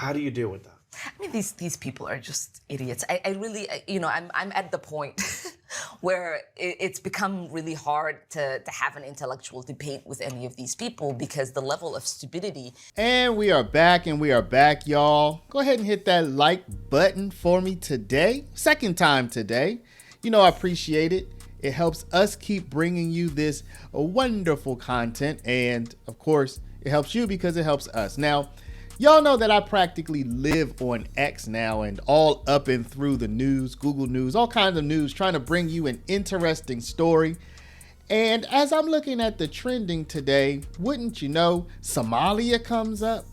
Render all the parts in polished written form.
How do you deal with that? I mean, these people are just idiots. I really, I'm at the point where it's become really hard to have an intellectual debate with any of these people because the level of stupidity. And we are back, y'all. Go ahead and hit that like button for me today. Second time today. I appreciate it. It helps us keep bringing you this wonderful content. And of course, it helps you because it helps us. Now, y'all know that I practically live on X now and all up and through the news, Google News, all kinds of news, trying to bring you an interesting story. And as I'm looking at the trending today, wouldn't you know, Somalia comes up.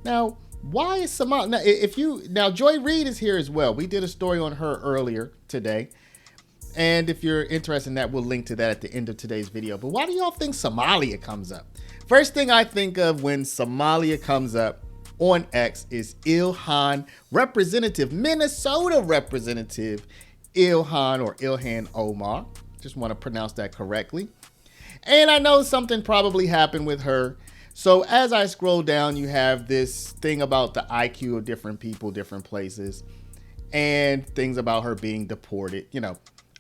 Now, why is Somalia? Now, Joy Reid is here as well. We did a story on her earlier today. And if you're interested in that, we'll link to that at the end of today's video. But why do y'all think Somalia comes up? First thing I think of when Somalia comes up on X is Ilhan Minnesota Representative Ilhan Omar. Just want to pronounce that correctly. And I know something probably happened with her. So as I scroll down, you have this thing about the IQ of different people, different places, and things about her being deported.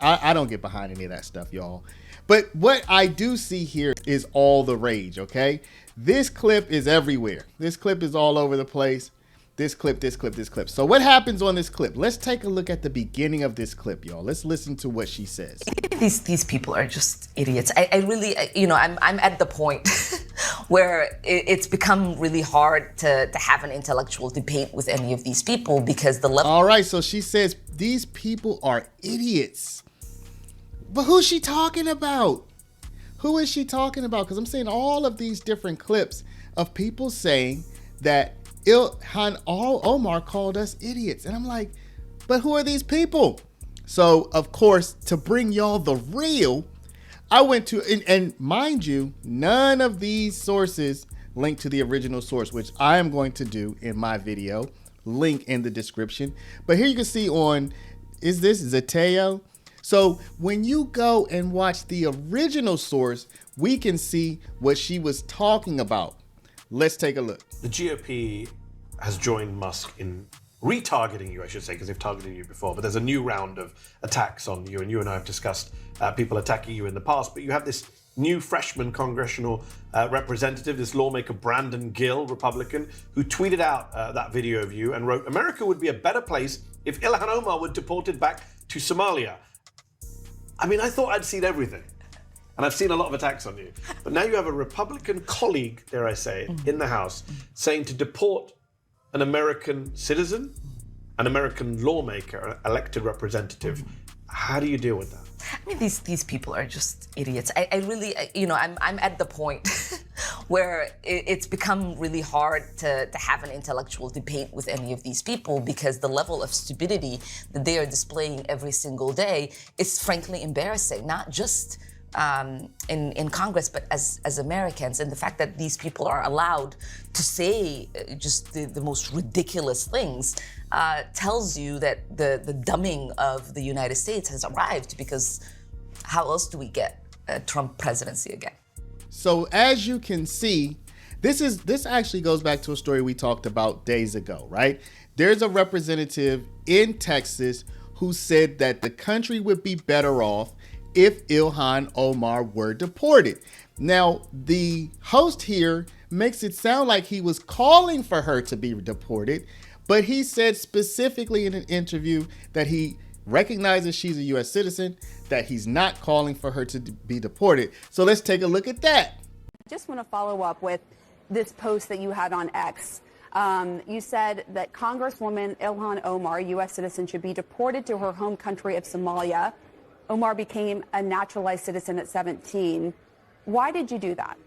I don't get behind any of that stuff, y'all. But what I do see here is all the rage, okay? This clip is everywhere. This clip is all over the place. This clip. So what happens on this clip? Let's take a look at the beginning of this clip, y'all. Let's listen to what she says. These people are just idiots. I really, I'm at the point where it's become really hard to have an intellectual debate with any of these people because the level. All right, so she says these people are idiots. But who's she talking about? Who is she talking about? Because I'm seeing all of these different clips of people saying that Ilhan Omar called us idiots. And I'm like, but who are these people? So, of course, to bring y'all the real, I went to, and mind you, none of these sources link to the original source, which I am going to do in my video, link in the description. But here you can see on, is this Zateo? So when you go and watch the original source, we can see what she was talking about. Let's take a look. The GOP has joined Musk in retargeting you, I should say, because they've targeted you before. But there's a new round of attacks on you, and you and I have discussed people attacking you in the past. But you have this new freshman congressional representative, this lawmaker Brandon Gill, Republican, who tweeted out that video of you and wrote, "America would be a better place if Ilhan Omar were deported back to Somalia." I mean, I thought I'd seen everything. And I've seen a lot of attacks on you. But now you have a Republican colleague, dare I say, in the House saying to deport an American citizen, an American lawmaker, an elected representative. How do you deal with that? I mean, these people are just idiots. I really, I'm at the point where it's become really hard to have an intellectual debate with any of these people because the level of stupidity that they are displaying every single day is frankly embarrassing, not just in Congress, but as Americans. And the fact that these people are allowed to say just the most ridiculous things tells you that the dumbing of the United States has arrived, because how else do we get a Trump presidency again? So as you can see, this actually goes back to a story we talked about days ago, right? There's a representative in Texas who said that the country would be better off if Ilhan Omar were deported. Now, the host here makes it sound like he was calling for her to be deported, but he said specifically in an interview that he recognizes she's a U.S. citizen, that he's not calling for her to be deported. So let's take a look at that. Just want to follow up with this post that you had on X. You said that Congresswoman Ilhan Omar, U.S. citizen, should be deported to her home country of Somalia. Omar became a naturalized citizen at 17. Why did you do that?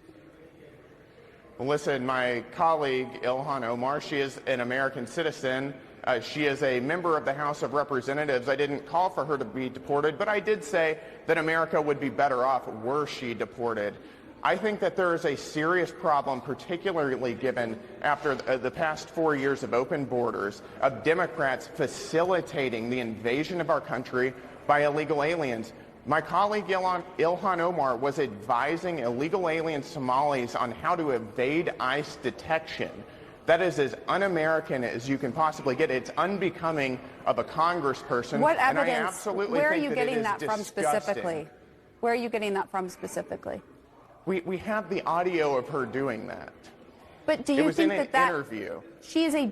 Well, listen, my colleague Ilhan Omar, she is an American citizen. She is a member of the House of Representatives. I didn't call for her to be deported, but I did say that America would be better off were she deported. I think that there is a serious problem, particularly given after the past 4 years of open borders, of Democrats facilitating the invasion of our country by illegal aliens. My colleague Ilhan Omar was advising illegal alien Somalis on how to evade ICE detection. That is as un-American as you can possibly get. It's unbecoming of a congressperson. What and I evidence? absolutely Where are think you that getting it is that from disgusting. specifically? Where are you getting that from specifically? We have the audio of her doing that. But do It you was think in an that interview. she is a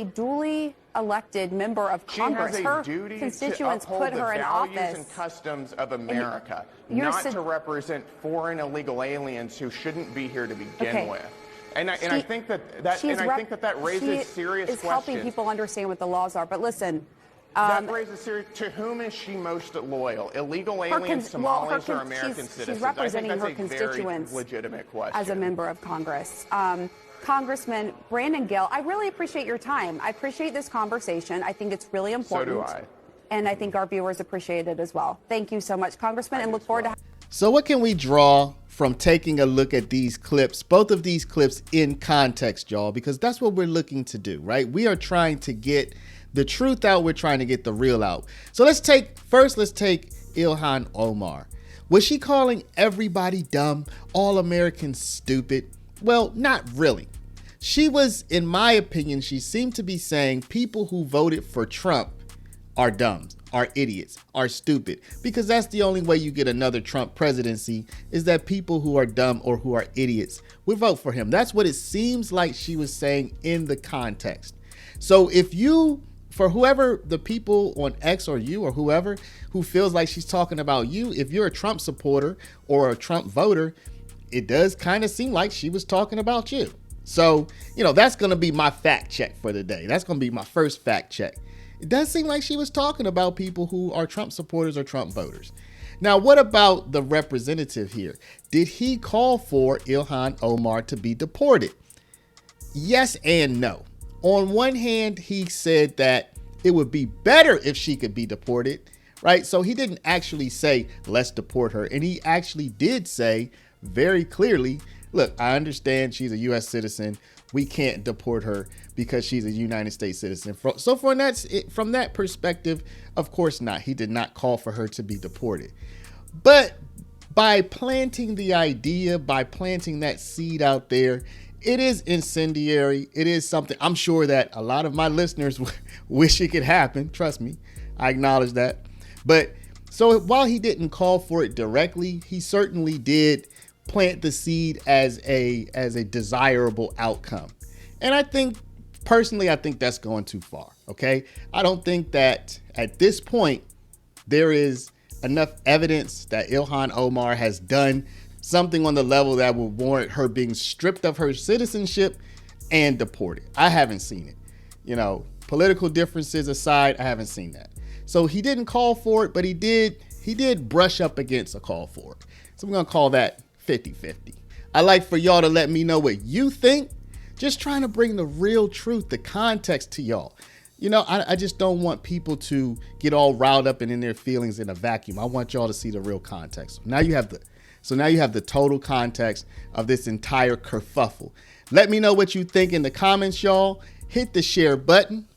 duly elected member of She Congress? has Her a duty to constituents uphold put the her in values office. and customs of America, you're not su- to represent foreign illegal aliens who shouldn't be here to begin Okay. with. And I think that She's that raises serious she is questions. helping people understand what the laws are. But listen, That raises serious. To whom is she most loyal? Illegal aliens, Somalis, or American citizens? She's representing I her think that's a very constituents legitimate question. as a member of Congress. Congressman Brandon Gill, I really appreciate your time. I appreciate this conversation. I think it's really important. So do I. And I think our viewers appreciate it as well. Thank you so much, Congressman, and look forward to. So what can we draw from taking a look at these clips, both of these clips in context, y'all? Because that's what we're looking to do, right? We are trying to get the truth out. We're trying to get the real out. So let's take Ilhan Omar. Was she calling everybody dumb, all Americans stupid? Well, not really. She was, in my opinion, she seemed to be saying people who voted for Trump are dumb, are idiots, are stupid, because that's the only way you get another Trump presidency, is that people who are dumb or who are idiots will vote for him. That's what it seems like she was saying in the context. So for whoever, the people on X or you or whoever who feels like she's talking about you, if you're a Trump supporter or a Trump voter, it does kind of seem like she was talking about you. So, that's going to be my fact check for the day. That's going to be my first fact check. It does seem like she was talking about people who are Trump supporters or Trump voters. Now, what about the representative here? Did he call for Ilhan Omar to be deported? Yes and no. On one hand, he said that it would be better if she could be deported, right? So he didn't actually say, let's deport her. And he actually did say very clearly, look, I understand she's a U.S. citizen. We can't deport her because she's a United States citizen. So from that perspective, of course not. He did not call for her to be deported. But by planting the idea, by planting that seed out there, it is incendiary. It is something I'm sure that a lot of my listeners wish it could happen. Trust me, I acknowledge that. But so while he didn't call for it directly, he certainly did plant the seed as a desirable outcome. And I think that's going too far. Okay. I don't think that at this point there is enough evidence that Ilhan Omar has done something on the level that will warrant her being stripped of her citizenship and deported. I haven't seen it. Political differences aside, I haven't seen that. So he didn't call for it, but he did brush up against a call for it. So I'm going to call that 50-50. I like for y'all to let me know what you think. Just trying to bring the real truth, the context to y'all. I just don't want people to get all riled up and in their feelings in a vacuum. I want y'all to see the real context. Now you have the total context of this entire kerfuffle. Let me know what you think in the comments, y'all. Hit the share button.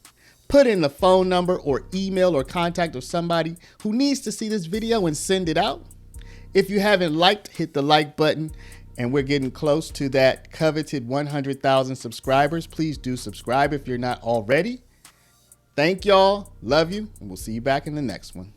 Put in the phone number or email or contact of somebody who needs to see this video and send it out. If you haven't liked, hit the like button. And we're getting close to that coveted 100,000 subscribers. Please do subscribe if you're not already. Thank y'all. Love you. And we'll see you back in the next one.